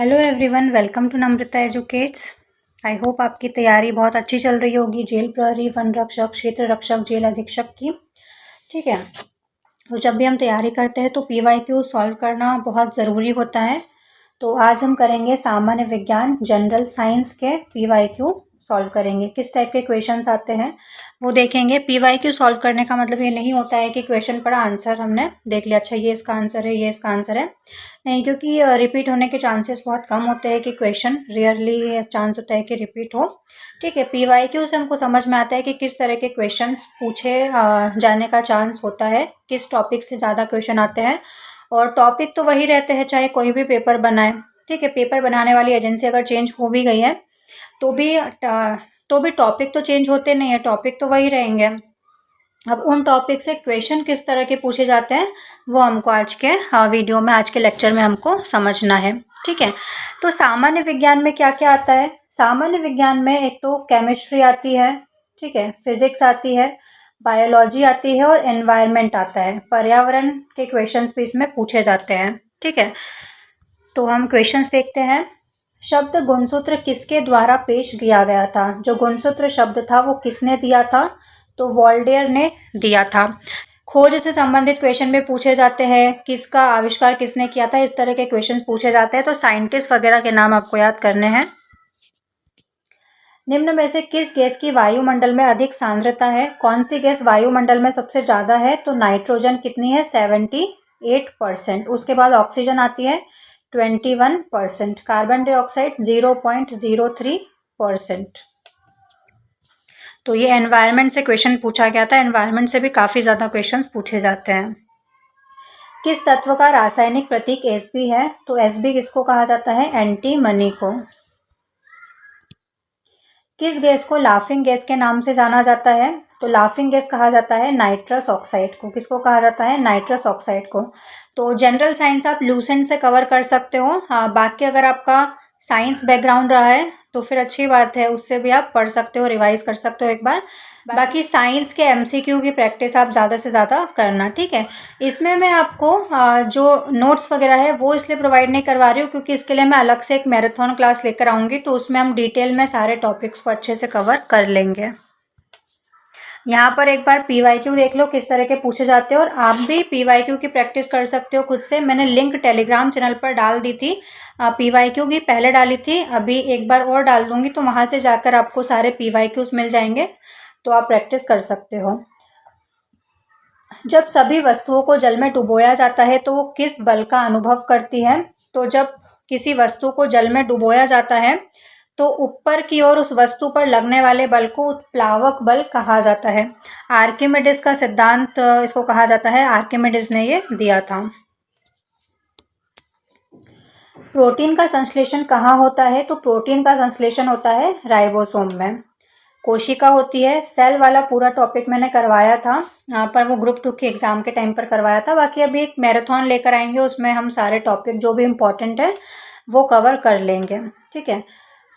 Hello everyone, welcome to Namrata educates. I hope आपकी तैयारी बहुत अच्छी चल रही होगी जेल प्रहरी, वन रक्षक, क्षेत्र रक्षक, जेल अधीक्षक की। ठीक है, तो जब भी हम तैयारी करते हैं तो PYQ सॉल्व करना बहुत ज़रूरी होता है। तो आज हम करेंगे सामान्य विज्ञान जनरल साइंस के PYQ सॉल्व करेंगे। किस टाइप के क्वेश्चंस आते हैं वो देखेंगे। PYQ सॉल्व करने का मतलब ये नहीं होता है कि क्वेश्चन पढ़ा, आंसर हमने देख लिया, अच्छा ये इसका आंसर है, ये इसका आंसर है, नहीं, क्योंकि रिपीट होने के चांसेस बहुत कम होते हैं कि क्वेश्चन रेयरली चांस होता है कि रिपीट हो। ठीक है, PYQ से हमको समझ में आता है कि किस तरह के क्वेश्चंस पूछे जाने का चांस होता है, किस टॉपिक से ज़्यादा क्वेश्चन आते हैं। और टॉपिक तो वही रहते हैं चाहे कोई भी पेपर बनाए। ठीक है, पेपर बनाने वाली एजेंसी अगर चेंज हो भी गई है तो भी टॉपिक तो चेंज होते नहीं है, टॉपिक तो वही रहेंगे। अब उन टॉपिक से क्वेश्चन किस तरह के पूछे जाते हैं वो हमको आज के वीडियो में, आज के लेक्चर में हमको समझना है। ठीक है, तो सामान्य विज्ञान में क्या क्या आता है। सामान्य विज्ञान में एक तो केमिस्ट्री आती है, ठीक है, फिजिक्स आती है, बायोलॉजी आती है और एनवायरनमेंट आता है। पर्यावरण के क्वेश्चंस भी इसमें पूछे जाते हैं। ठीक है, तो हम क्वेश्चंस देखते हैं। शब्द गुणसूत्र किसके द्वारा पेश किया गया था। जो गुणसूत्र शब्द था वो किसने दिया था, तो वॉल्डेयर ने दिया था। खोज से संबंधित क्वेश्चन में पूछे जाते हैं, किसका आविष्कार किसने किया था, इस तरह के क्वेश्चन पूछे जाते हैं। तो साइंटिस्ट वगैरह के नाम आपको याद करने हैं। निम्न में से किस गैस की वायुमंडल में अधिक सांद्रता है। कौन सी गैस वायुमंडल में सबसे ज़्यादा है, तो नाइट्रोजन कितनी है, 78%। उसके बाद ऑक्सीजन आती है 21%, कार्बन डाइऑक्साइड 0.03%। तो ये एनवायरनमेंट से क्वेश्चन पूछा गया था। एनवायरनमेंट से भी काफ़ी ज़्यादा क्वेश्चंस पूछे जाते हैं। किस तत्व का रासायनिक प्रतीक Sb है, तो Sb किसको कहा जाता है, एंटीमनी को। किस गैस को लाफिंग गैस के नाम से जाना जाता है, तो लाफिंग गैस कहा जाता है नाइट्रस ऑक्साइड को। किसको कहा जाता है, नाइट्रस ऑक्साइड को। तो जनरल साइंस आप लूसेंट से कवर कर सकते हो। हाँ, बाकी अगर आपका साइंस बैकग्राउंड रहा है तो फिर अच्छी बात है, उससे भी आप पढ़ सकते हो, रिवाइज कर सकते हो एक बार। बाकी साइंस के MCQ की प्रैक्टिस आप ज़्यादा से ज़्यादा करना। ठीक है, इसमें मैं आपको जो नोट्स वगैरह है वो इसलिए प्रोवाइड नहीं करवा रही हूँ क्योंकि इसके लिए मैं अलग से एक मैराथन क्लास लेकर आऊँगी, तो उसमें हम डिटेल में सारे टॉपिक्स को अच्छे से कवर कर लेंगे। यहाँ पर एक बार PYQ देख लो किस तरह के पूछे जाते हैं, और आप भी PYQ की प्रैक्टिस कर सकते हो खुद से। मैंने लिंक टेलीग्राम चैनल पर डाल दी थी, PYQ की पहले डाली थी, अभी एक बार और डाल दूंगी, तो वहाँ से जाकर आपको सारे PYQs मिल जाएंगे, तो आप प्रैक्टिस कर सकते हो। जब सभी वस्तुओं को जल में डुबोया जाता है तो वो किस बल का अनुभव करती है, तो जब किसी वस्तु को जल में डुबोया जाता है तो ऊपर की ओर उस वस्तु पर लगने वाले बल को उत्प्लावक बल कहा जाता है। आर्किमिडीज का सिद्धांत इसको कहा जाता है, आर्किमिडीज ने ये दिया था। प्रोटीन का संश्लेषण कहाँ होता है, तो प्रोटीन का संश्लेषण होता है राइबोसोम में। कोशिका होती है, सेल वाला पूरा टॉपिक मैंने करवाया था, पर वो ग्रुप 2 के एग्जाम के टाइम पर करवाया था। बाकी अभी एक मैराथन लेकर आएंगे, उसमें हम सारे टॉपिक जो भी इम्पोर्टेंट है वो कवर कर लेंगे। ठीक है,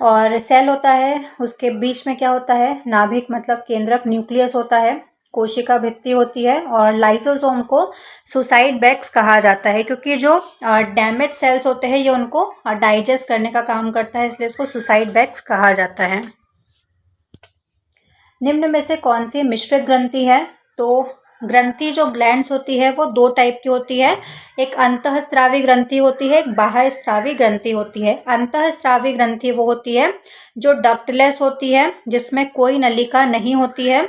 और सेल होता है, उसके बीच में क्या होता है, नाभिक मतलब केंद्रक, न्यूक्लियस होता है। कोशिका भित्ति होती है, और लाइसोसोम को सुसाइड बैग्स कहा जाता है क्योंकि जो डैमेज सेल्स होते हैं ये उनको डाइजेस्ट करने का काम करता है, इसलिए इसको सुसाइड बैग्स कहा जाता है। निम्न में से कौन सी मिश्रित ग्रंथि है, तो ग्रंथि जो ग्लैंड्स होती है वो दो टाइप की होती है, एक अंतःस्रावी ग्रंथि होती है, एक बाह्यस्रावी ग्रंथि होती है। अंतःस्रावी ग्रंथि वो होती है जो डक्टलेस होती है, जिसमें कोई नलिका नहीं होती है,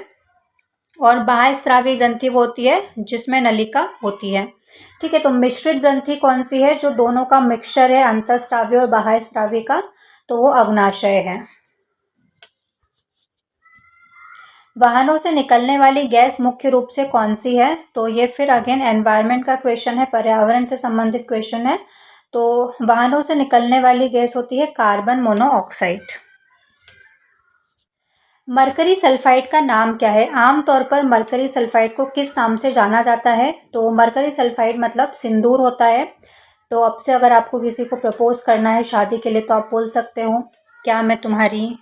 और बाह्यस्रावी ग्रंथि वो होती है जिसमें नलिका होती है। ठीक है, तो मिश्रित ग्रंथि कौन सी है, जो दोनों का मिक्सचर है, अंतःस्रावी और बाह्यस्रावी का, तो वो अग्नाशय है। वाहनों से निकलने वाली गैस मुख्य रूप से कौन सी है, तो ये फिर अगेन एनवायरनमेंट का क्वेश्चन है, पर्यावरण से संबंधित क्वेश्चन है। तो वाहनों से निकलने वाली गैस होती है कार्बन मोनोऑक्साइड। मरकरी सल्फाइड का नाम क्या है। आमतौर पर मरकरी सल्फाइड को किस नाम से जाना जाता है, तो मरकरी सल्फाइड मतलब सिंदूर होता है। तो अब से अगर आपको किसी को प्रपोज करना है शादी के लिए तो आप बोल सकते हो, क्या मैं तुम्हारी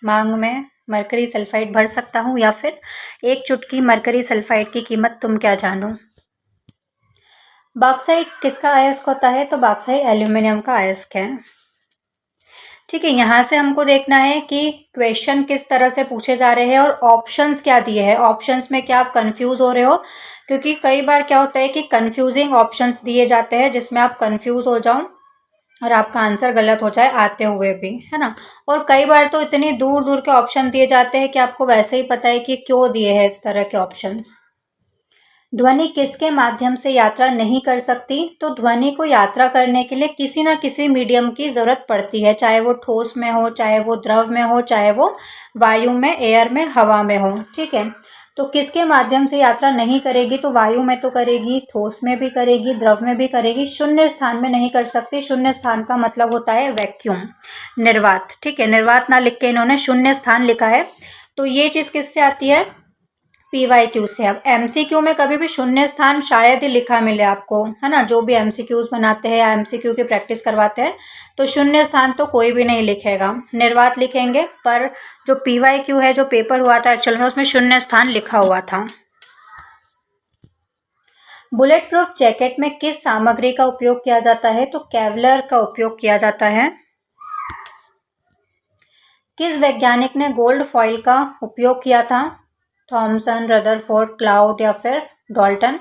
मांग में मरकरी सल्फाइड भर सकता हूँ, या फिर एक चुटकी मरकरी सल्फाइड की कीमत तुम क्या जानो। बॉक्साइट किसका अयस्क होता है? तो बॉक्साइट एल्यूमिनियम का अयस्क है। ठीक है, यहाँ से हमको देखना है कि क्वेश्चन किस तरह से पूछे जा रहे हैं और ऑप्शंस क्या दिए हैं। ऑप्शंस में क्या आप कंफ्यूज हो रहे हो? क्योंकि कई बार क्या होता है कि कंफ्यूजिंग ऑप्शंस दिए जाते हैं जिसमें आप कंफ्यूज हो जाओ और आपका आंसर गलत हो जाए आते हुए भी, है ना। और कई बार तो इतनी दूर दूर के ऑप्शन दिए जाते हैं कि आपको वैसे ही पता है कि क्यों दिए हैं इस तरह के ऑप्शंस। ध्वनि किसके माध्यम से यात्रा नहीं कर सकती? तो ध्वनि को यात्रा करने के लिए किसी ना किसी मीडियम की जरूरत पड़ती है, चाहे वो ठोस में हो, चाहे वो द्रव में हो, चाहे वो वायु में, एयर में, हवा में हो। ठीक है, तो किसके माध्यम से यात्रा नहीं करेगी? तो वायु में तो करेगी, ठोस में भी करेगी, द्रव में भी करेगी, शून्य स्थान में नहीं कर सकती। शून्य स्थान का मतलब होता है वैक्यूम, निर्वात। ठीक है, निर्वात ना लिख के इन्होंने शून्य स्थान लिखा है। तो ये चीज किससे आती है? PYQ से। अब MCQ में कभी भी शून्य स्थान शायद ही लिखा मिले आपको, है ना। जो भी MCQs बनाते हैं या MCQ की प्रैक्टिस करवाते हैं तो शून्य स्थान तो कोई भी नहीं लिखेगा, निर्वात लिखेंगे। पर जो PYQ है, जो पेपर हुआ था एक्चुअल में, उसमें शून्य स्थान लिखा हुआ था। बुलेट प्रूफ जैकेट में किस सामग्री का उपयोग किया जाता है? तो केवलर का उपयोग किया जाता है। किस वैज्ञानिक ने गोल्ड फॉइल का उपयोग किया था? थॉमसन, रदरफोर्ड, क्लाउड या फिर डॉल्टन।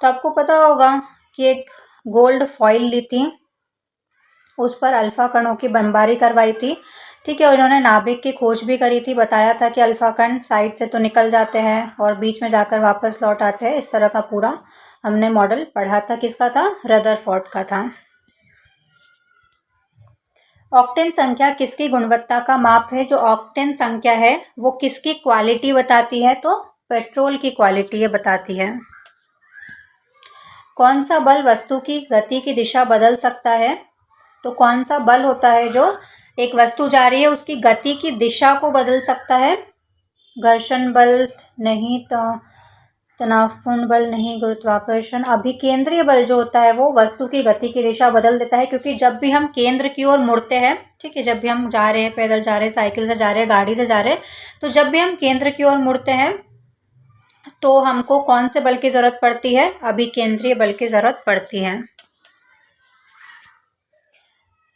तो आपको पता होगा कि एक गोल्ड फॉइल ली थी, उस पर अल्फा कणों की बमबारी करवाई थी। ठीक है, उन्होंने नाभिक की खोज भी करी थी, बताया था कि अल्फा कण साइड से तो निकल जाते हैं और बीच में जाकर वापस लौट आते हैं। इस तरह का पूरा हमने मॉडल पढ़ा था। किसका था? रदरफोर्ड का था। ऑक्टेन संख्या किसकी गुणवत्ता का माप है? जो ऑक्टेन संख्या है वो किसकी क्वालिटी बताती है? तो पेट्रोल की क्वालिटी ये बताती है। कौन सा बल वस्तु की गति की दिशा बदल सकता है? तो कौन सा बल होता है जो एक वस्तु जा रही है उसकी गति की दिशा को बदल सकता है? घर्षण बल नहीं, तो तनावपूर्ण बल नहीं, गुरुत्वाकर्षण। अभिकेंद्रीय बल जो होता है वो वस्तु की गति की दिशा बदल देता है, क्योंकि जब भी हम केंद्र की ओर मुड़ते हैं, ठीक है, जब भी हम जा रहे हैं, पैदल जा रहे हैं, साइकिल से जा रहे हैं, गाड़ी से जा रहे हैं, तो जब भी हम केंद्र की ओर मुड़ते हैं तो हमको कौन से बल की जरूरत पड़ती है? अभिकेंद्रीय बल की जरूरत पड़ती है।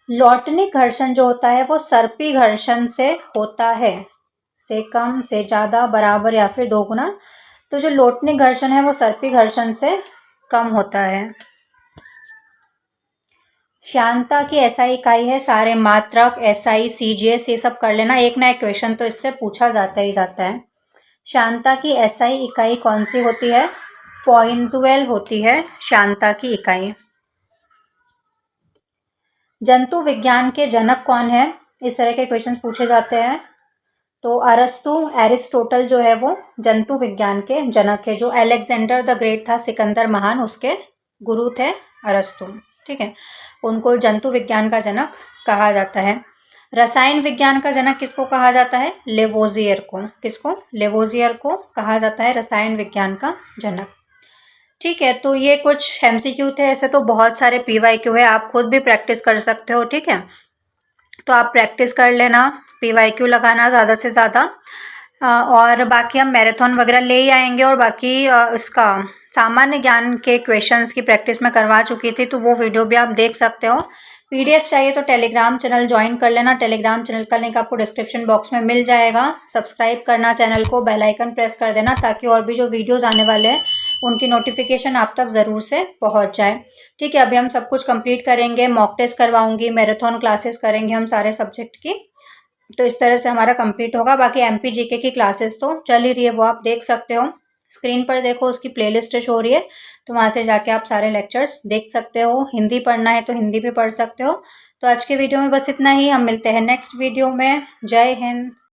लौटनिक घर्षण जो होता है वो सर्पी घर्षण से होता है, से कम, से ज्यादा, बराबर या फिर दोगुना। तो जो लौटनिक घर्षण है वो सर्पी घर्षण से कम होता है। श्यानता की SI इकाई है, सारे मात्रक, SI, CGS ये सब कर लेना, एक ना एक क्वेश्चन तो इससे पूछा जाता ही जाता है। श्यानता की SI इकाई कौन सी होती है? पॉइंजुएल होती है श्यानता की इकाई। जंतु विज्ञान के जनक कौन है? इस तरह के क्वेश्चन पूछे जाते हैं। तो अरस्तु, एरिस्टोटल जो है वो जंतु विज्ञान के जनक है। जो अलेक्जेंडर द ग्रेट था, सिकंदर महान, उसके गुरु थे अरस्तु। ठीक है, उनको जंतु विज्ञान का जनक कहा जाता है। रसायन विज्ञान का जनक किसको कहा जाता है? लेवोजियर को। किसको? लेवोजियर को कहा जाता है रसायन विज्ञान का जनक। ठीक है, तो ये कुछ MCQ थे। ऐसे तो बहुत सारे PYQ है, आप खुद भी प्रैक्टिस कर सकते हो। ठीक है, तो आप प्रैक्टिस कर लेना, PYQ लगाना ज़्यादा से ज़्यादा। और बाकी हम मैराथन वगैरह ले ही आएंगे, और बाकी इसका सामान्य ज्ञान के क्वेश्चंस की प्रैक्टिस मैं करवा चुकी थी, तो वो वीडियो भी आप देख सकते हो। PDF चाहिए तो टेलीग्राम चैनल ज्वाइन कर लेना। टेलीग्राम चैनल का लिंक आपको डिस्क्रिप्शन बॉक्स में मिल जाएगा। सब्सक्राइब करना चैनल को, बेल आइकन प्रेस कर देना, ताकि और भी जो वीडियोज़ आने वाले हैं उनकी नोटिफिकेशन आप तक ज़रूर से पहुँच जाए। ठीक है, अभी हम सब कुछ कंप्लीट करेंगे, मॉक टेस्ट करवाऊंगी, मैराथन क्लासेस करेंगे हम सारे सब्जेक्ट की। तो इस तरह से हमारा कंप्लीट होगा। बाकी MPGK की क्लासेस तो चल ही रही है, वो आप देख सकते हो, स्क्रीन पर देखो, उसकी प्लेलिस्ट शो हो रही है, तो वहाँ से जाके आप सारे लेक्चर्स देख सकते हो। हिंदी पढ़ना है तो हिंदी भी पढ़ सकते हो। तो आज के वीडियो में बस इतना ही, हम मिलते हैं नेक्स्ट वीडियो में। जय हिंद।